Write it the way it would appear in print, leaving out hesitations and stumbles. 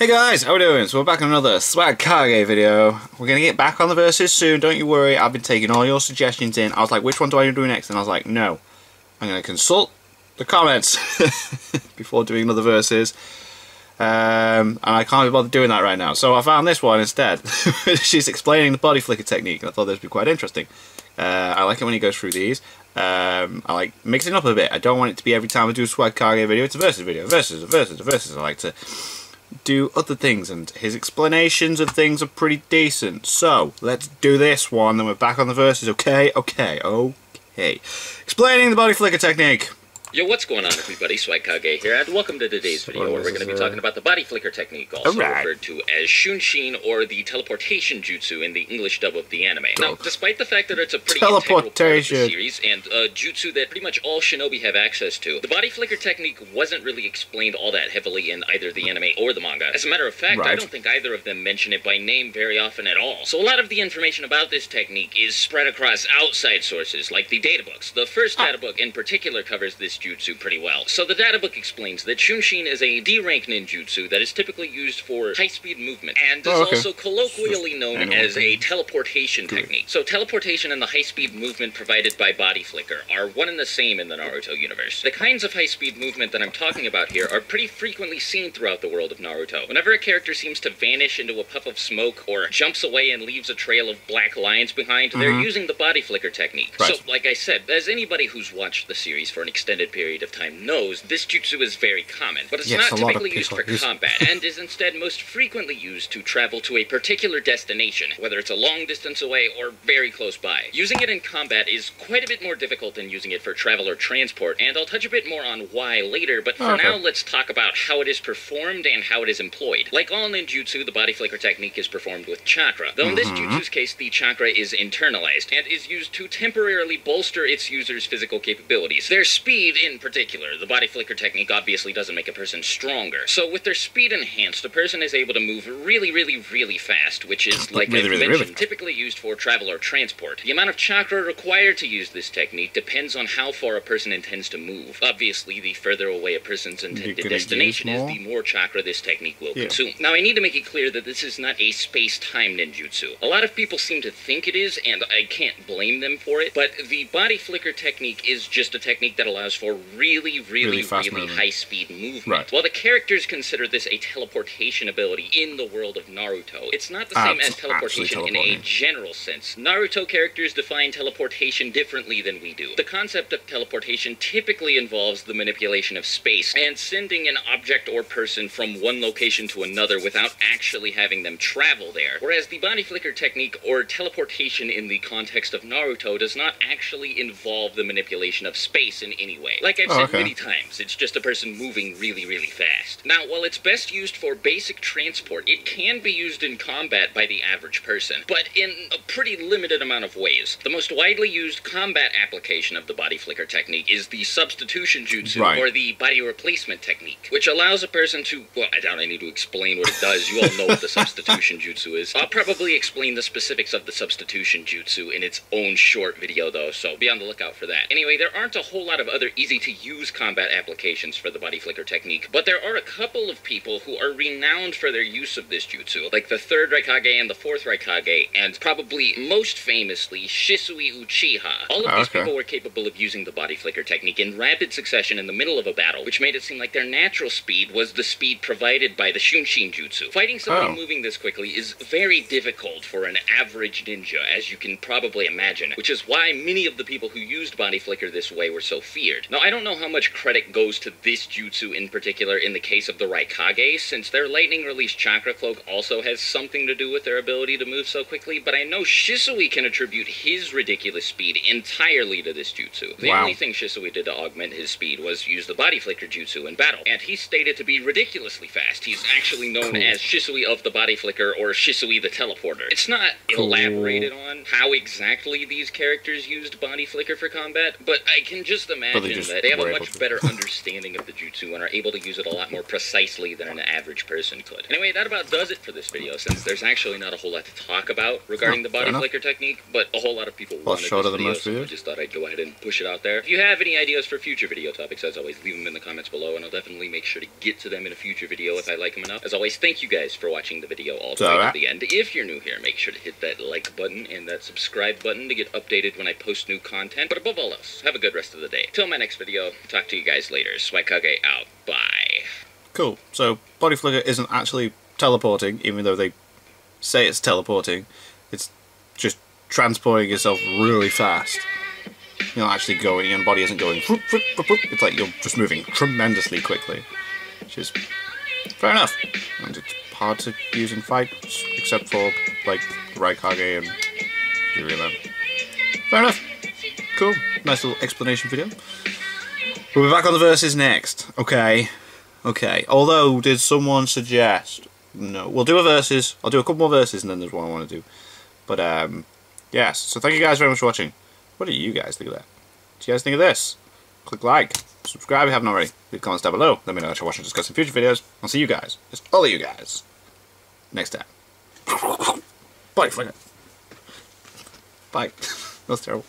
Hey guys, how we doing? So we're back on another Swag Kage video. We're going to get back on the verses soon, don't you worry. I've been taking all your suggestions in. I was like, which one do I do next? And I was like, no. I'm going to consult the comments before doing another verses. And I can't be bothered doing that right now. So I found this one instead. She's explaining the body flicker technique, and I thought this would be quite interesting. I like it when he goes through these. I like mixing up a bit. I don't want it to be every time I do a Swag Kage video, it's a versus video. Versus. I like to do other things, and his explanations of things are pretty decent. So let's do this one, then we're back on the verses. Okay. Explaining the body flicker technique. Yo, what's going on, everybody? Swag Kage here, and welcome to today's video, where we're going to be talking about the body flicker technique, also referred to as Shunshin, or the teleportation jutsu in the English dub of the anime. Now, despite the fact that it's a pretty integral part of the series, and a jutsu that pretty much all shinobi have access to, the body flicker technique wasn't really explained all that heavily in either the anime or the manga. As a matter of fact, I don't think either of them mention it by name very often at all. So a lot of the information about this technique is spread across outside sources, like the databooks. The first databook in particular covers this jutsu pretty well. So the databook explains that Shunshin is a D-rank ninjutsu that is typically used for high-speed movement, and is also colloquially known as a teleportation technique. So teleportation and the high-speed movement provided by body flicker are one and the same in the Naruto universe. The kinds of high-speed movement that I'm talking about here are pretty frequently seen throughout the world of Naruto. Whenever a character seems to vanish into a puff of smoke, or jumps away and leaves a trail of black lines behind, they're using the body flicker technique. So, like I said, as anybody who's watched the series for an extended period of time knows, this jutsu is very common, but it's not typically used for combat, and is instead most frequently used to travel to a particular destination, whether it's a long distance away or very close by. Using it in combat is quite a bit more difficult than using it for travel or transport, and I'll touch a bit more on why later, but for now let's talk about how it is performed and how it is employed. Like all ninjutsu, the body flicker technique is performed with chakra, though in this jutsu's case the chakra is internalized, and is used to temporarily bolster its user's physical capabilities. Their speed in particular. The body flicker technique obviously doesn't make a person stronger. So with their speed enhanced, a person is able to move really fast, which is, like I mentioned, typically used for travel or transport. The amount of chakra required to use this technique depends on how far a person intends to move. Obviously, the further away a person's intended destination is, the more chakra this technique will consume. Now, I need to make it clear that this is not a space-time ninjutsu. A lot of people seem to think it is, and I can't blame them for it, but the body flicker technique is just a technique that allows for really high-speed movement. While the characters consider this a teleportation ability in the world of Naruto, it's not the same as teleportation in a general sense. Naruto characters define teleportation differently than we do. The concept of teleportation typically involves the manipulation of space, and sending an object or person from one location to another without actually having them travel there. Whereas the body flicker technique, or teleportation in the context of Naruto, does not actually involve the manipulation of space in any way. Like I've said many times, it's just a person moving really fast. Now, while it's best used for basic transport, it can be used in combat by the average person, but in a pretty limited amount of ways. The most widely used combat application of the body flicker technique is the substitution jutsu, or the body replacement technique, which allows a person to, well, I doubt I need to explain what it does. You all know what the substitution jutsu is. I'll probably explain the specifics of the substitution jutsu in its own short video, though, so be on the lookout for that. Anyway, there aren't a whole lot of other easy-to-use combat applications for the body flicker technique, but there are a couple of people who are renowned for their use of this jutsu, like the 3rd Raikage and the 4th Raikage, and probably most famously, Shisui Uchiha. All of these people were capable of using the body flicker technique in rapid succession in the middle of a battle, which made it seem like their natural speed was the speed provided by the Shunshin jutsu. Fighting somebody moving this quickly is very difficult for an average ninja, as you can probably imagine, which is why many of the people who used body flicker this way were so feared. Now, I don't know how much credit goes to this jutsu in particular in the case of the Raikage, since their lightning release chakra cloak also has something to do with their ability to move so quickly, but I know Shisui can attribute his ridiculous speed entirely to this jutsu. The only thing Shisui did to augment his speed was use the body flicker jutsu in battle, and he's stated to be ridiculously fast. He's actually known as Shisui of the body flicker, or Shisui the teleporter. It's not elaborated on how exactly these characters used body flicker for combat, but I can just imagine that they have a much better understanding of the jutsu and are able to use it a lot more precisely than an average person could. Anyway, that about does it for this video, since there's actually not a whole lot to talk about regarding the body flicker technique, but a whole lot of people wanted this video, so I just thought I'd go ahead and push it out there. If you have any ideas for future video topics, as always, leave them in the comments below, and I'll definitely make sure to get to them in a future video if I like them enough. As always, thank you guys for watching the video all the way to the end. If you're new here, make sure to hit that like button and that subscribe button to get updated when I post new content. But above all else, have a good rest of the day. Till my next video, talk to you guys later. Swaikage out. Bye. Cool. So, body flicker isn't actually teleporting, even though they say it's teleporting. It's just transporting yourself really fast. You're not actually going, your body isn't going. It's like you're just moving tremendously quickly. Which is fair enough. And it's hard to use in fights, except for, like, Raikage and Yurima. Fair enough. Cool. Nice little explanation video. We'll be back on the verses next. Okay. Okay. Although, did someone suggest... No. We'll do a verses. I'll do a couple more verses and then there's one I want to do. But, yes. So thank you guys very much for watching. What do you guys think of that? What do you guys think of this? Click like. Subscribe if you haven't already. Leave comments down below. Let me know what you're watching and discuss in future videos. I'll see you guys. Just all of you guys. Next time. Bye. Bye. That was terrible.